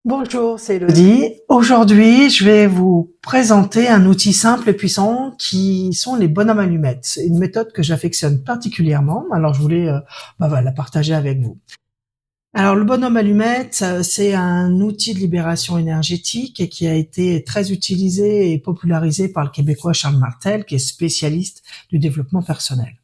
Bonjour, c'est Elodie. Aujourd'hui, je vais vous présenter un outil simple et puissant qui sont les bonhommes allumettes. C'est une méthode que j'affectionne particulièrement, alors je voulais la partager avec vous. Alors le bonhomme allumette, c'est un outil de libération énergétique et qui a été très utilisé et popularisé par le Québécois Charles Martel, qui est spécialiste du développement personnel.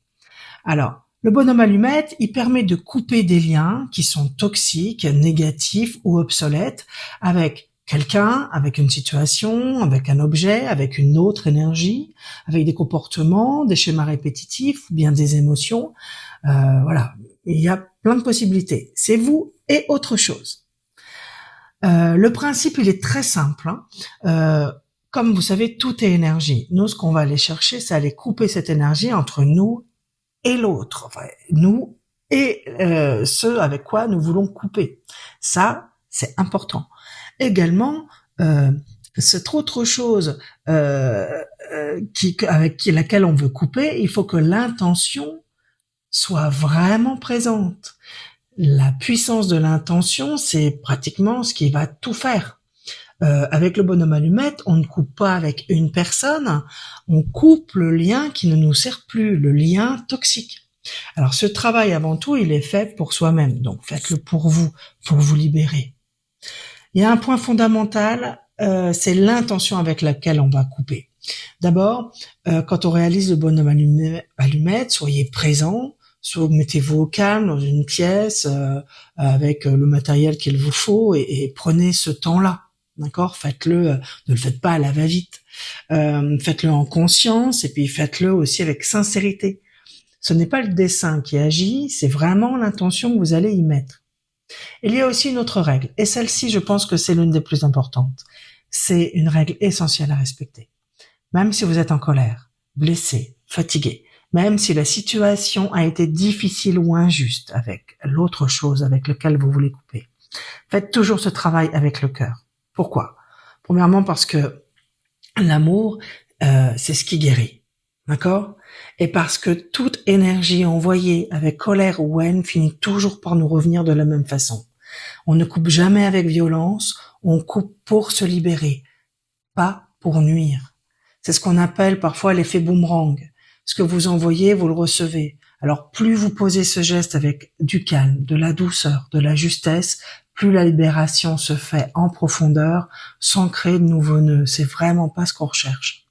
Alors, le bonhomme allumette, il permet de couper des liens qui sont toxiques, négatifs ou obsolètes avec quelqu'un, avec une situation, avec un objet, avec une autre énergie, avec des comportements, des schémas répétitifs, ou bien des émotions. Voilà, il y a plein de possibilités. C'est vous et autre chose. Le principe, il est très simple, hein. Comme vous savez, tout est énergie. Nous, ce qu'on va aller chercher, c'est aller couper cette énergie entre nous et l'autre, enfin, nous et ceux avec quoi nous voulons couper. Ça, c'est important. Également, euh, cette autre chose avec laquelle on veut couper, il faut que l'intention soit vraiment présente. La puissance de l'intention, c'est pratiquement ce qui va tout faire. Avec le bonhomme allumette, on ne coupe pas avec une personne, on coupe le lien qui ne nous sert plus, le lien toxique. Alors ce travail avant tout, il est fait pour soi-même, donc faites-le pour vous libérer. Il y a un point fondamental, c'est l'intention avec laquelle on va couper. D'abord, quand on réalise le bonhomme allumette, soyez présent, mettez-vous au calme dans une pièce avec le matériel qu'il vous faut et prenez ce temps-là. D'accord. Faites-le, ne le faites pas à la va-vite. Faites-le en conscience et puis faites-le aussi avec sincérité. Ce n'est pas le dessin qui agit, c'est vraiment l'intention que vous allez y mettre. Il y a aussi une autre règle, et celle-ci, je pense que c'est l'une des plus importantes. C'est une règle essentielle à respecter. Même si vous êtes en colère, blessé, fatigué, même si la situation a été difficile ou injuste avec l'autre chose avec laquelle vous voulez couper, faites toujours ce travail avec le cœur. Pourquoi? Premièrement parce que l'amour, c'est ce qui guérit. D'accord? Et parce que toute énergie envoyée avec colère ou haine finit toujours par nous revenir de la même façon. On ne coupe jamais avec violence, on coupe pour se libérer, pas pour nuire. C'est ce qu'on appelle parfois l'effet boomerang. Ce que vous envoyez, vous le recevez. Alors plus vous posez ce geste avec du calme, de la douceur, de la justesse, plus la libération se fait en profondeur, sans créer de nouveaux nœuds. C'est vraiment pas ce qu'on recherche.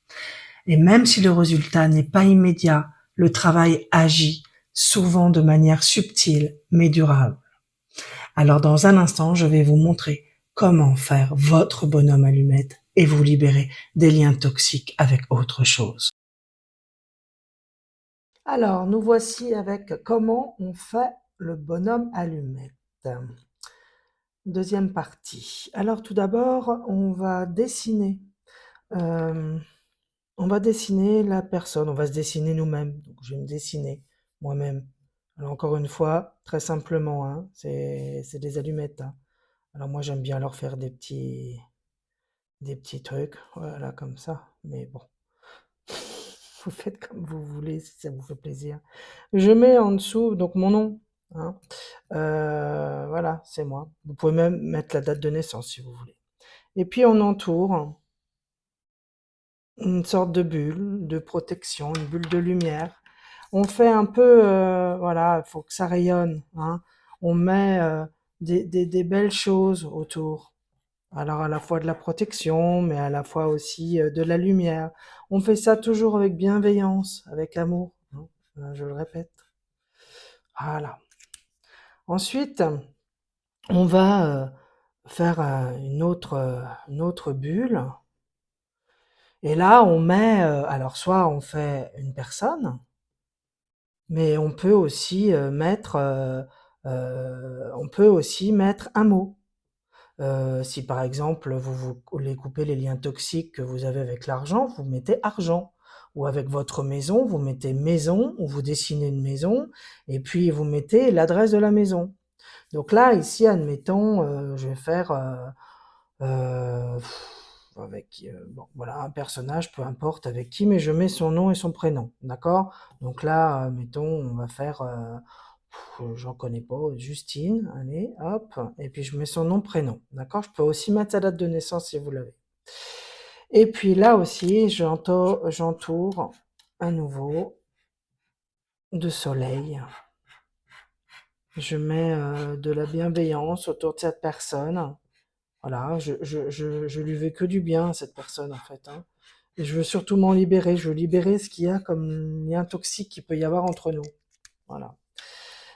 Et même si le résultat n'est pas immédiat, le travail agit, souvent de manière subtile mais durable. Alors dans un instant, je vais vous montrer comment faire votre bonhomme allumette et vous libérer des liens toxiques avec autre chose. Alors, nous voici avec comment on fait le bonhomme allumette. Deuxième partie. Alors tout d'abord, euh, on va dessiner la personne, on va se dessiner nous-mêmes. Donc je vais me dessiner moi-même. Alors encore une fois, très simplement, hein, c'est des allumettes, hein. Alors moi j'aime bien leur faire des petits trucs, voilà, comme ça. Mais bon, vous faites comme vous voulez, si ça vous fait plaisir. Je mets en dessous donc mon nom, hein. Voilà, c'est moi. Vous pouvez même mettre la date de naissance si vous voulez. Et puis on entoure une sorte de bulle de protection, une bulle de lumière. On fait un peu, voilà, il faut que ça rayonne, hein. On met des belles choses autour. Alors à la fois de la protection, mais à la fois aussi de la lumière. On fait ça toujours avec bienveillance, avec amour, hein, je le répète. Voilà. Ensuite, on va faire une autre bulle. Et là, on met, alors soit on fait une personne, mais on peut aussi mettre un mot. Si par exemple vous voulez couper les liens toxiques que vous avez avec l'argent, vous mettez argent. Ou avec votre maison, vous mettez maison, ou vous dessinez une maison, et puis vous mettez l'adresse de la maison. Donc là, ici, admettons, je vais faire bon, voilà, un personnage, peu importe avec qui, mais je mets son nom et son prénom, d'accord? Donc là, mettons, on va faire j'en connais pas, Justine, allez, hop, et puis je mets son nom, prénom, d'accord? Je peux aussi mettre sa date de naissance si vous l'avez. Et puis là aussi, j'entoure à nouveau de soleil. Je mets de la bienveillance autour de cette personne. Voilà, je lui veux que du bien à cette personne en fait, hein. Et je veux surtout m'en libérer. Je veux libérer ce qu'il y a comme lien toxique qu'il peut y avoir entre nous. Voilà.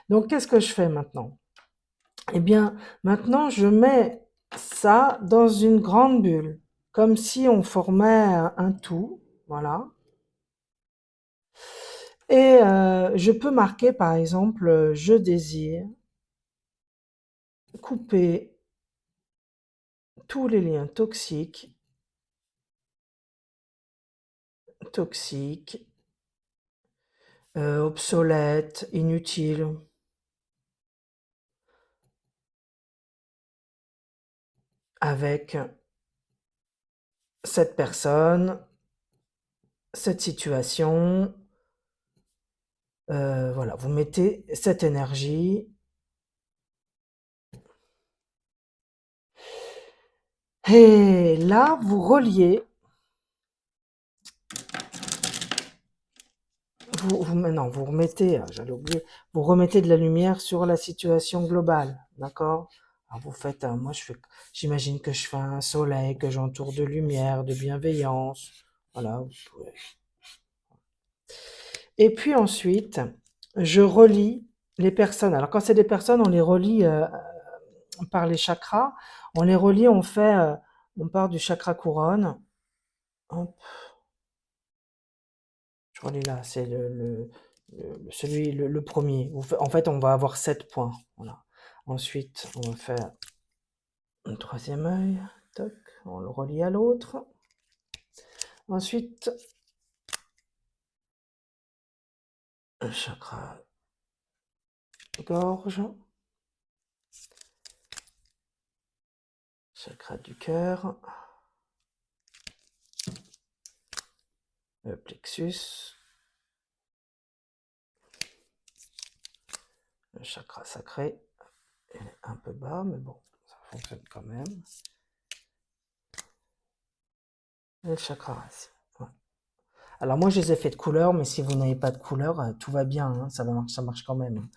Donc qu'est-ce que je fais maintenant? Eh bien, maintenant je mets ça dans une grande bulle, comme si on formait un tout. Voilà. Et je peux marquer par exemple, je désire couper tous les liens toxiques, obsolètes, inutiles, avec cette personne, cette situation. Voilà, vous mettez cette énergie. Et là, vous reliez, non, vous remettez, j'allais oublier, vous remettez de la lumière sur la situation globale, d'accord? Alors vous faites, moi j'imagine que je fais un soleil, que j'entoure de lumière, de bienveillance, voilà, vous pouvez. Et puis ensuite, je relie les personnes. Alors quand c'est des personnes, on les relie par les chakras. On les relie, on part du chakra couronne. Hop, je relis là, c'est le premier. En fait, on va avoir 7 points. Voilà. Ensuite, on va faire un troisième œil. Toc, on le relie à l'autre. Ensuite, le chakra gorge. Chakra du cœur. Le plexus. Le chakra sacré. Il est un peu bas, mais bon, ça fonctionne quand même. Et le chakra racine. Ouais. Alors moi, je les ai fait de couleur, mais si vous n'avez pas de couleur, tout va bien, hein, ça marche quand même.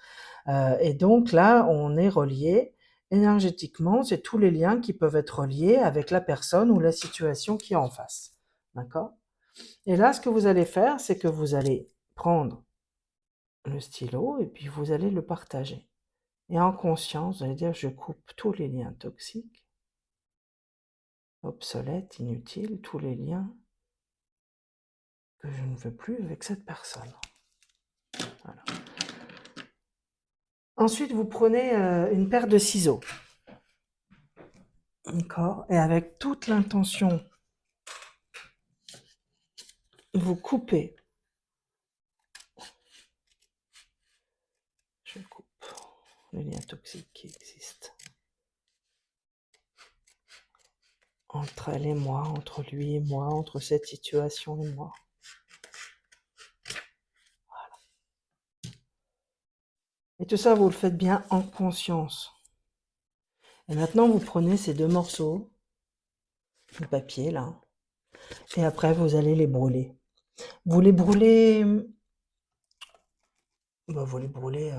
Et donc là, on est relié énergétiquement, c'est tous les liens qui peuvent être reliés avec la personne ou la situation qui est en face. D'accord? Et là, ce que vous allez faire, c'est que vous allez prendre le stylo et puis vous allez le partager. Et en conscience, vous allez dire, je coupe tous les liens toxiques, obsolètes, inutiles, tous les liens que je ne veux plus avec cette personne. Voilà. Ensuite, vous prenez une paire de ciseaux. D'accord? Et avec toute l'intention, vous coupez. Je coupe les liens toxiques qui existent entre elle et moi, entre lui et moi, entre cette situation et moi. Voilà. Et tout ça, vous le faites bien en conscience. Et maintenant, vous prenez ces 2 morceaux de papier, là, et après, vous allez les brûler. Vous les brûlez, vous les brûlez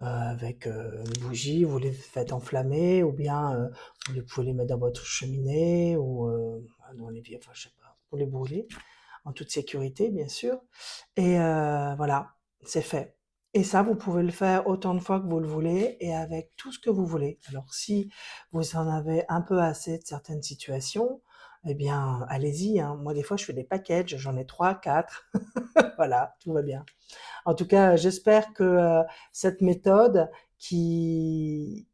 avec une bougie, vous les faites enflammer, ou bien vous pouvez les mettre dans votre cheminée, ou dans les enfin, je sais pas, vous les brûlez, en toute sécurité, bien sûr. Et voilà, c'est fait. Et ça, vous pouvez le faire autant de fois que vous le voulez et avec tout ce que vous voulez. Alors, si vous en avez un peu assez de certaines situations, eh bien, allez-y, hein. Moi, des fois, je fais des packages, j'en ai 3, 4. Voilà, tout va bien. En tout cas, j'espère que cette méthode qui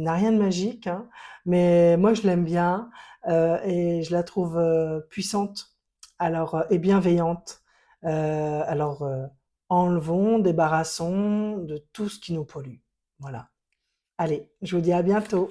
n'a rien de magique, hein, mais moi, je l'aime bien et je la trouve puissante alors, et bienveillante. Alors, enlevons, débarrassons de tout ce qui nous pollue. Voilà. Allez, je vous dis à bientôt.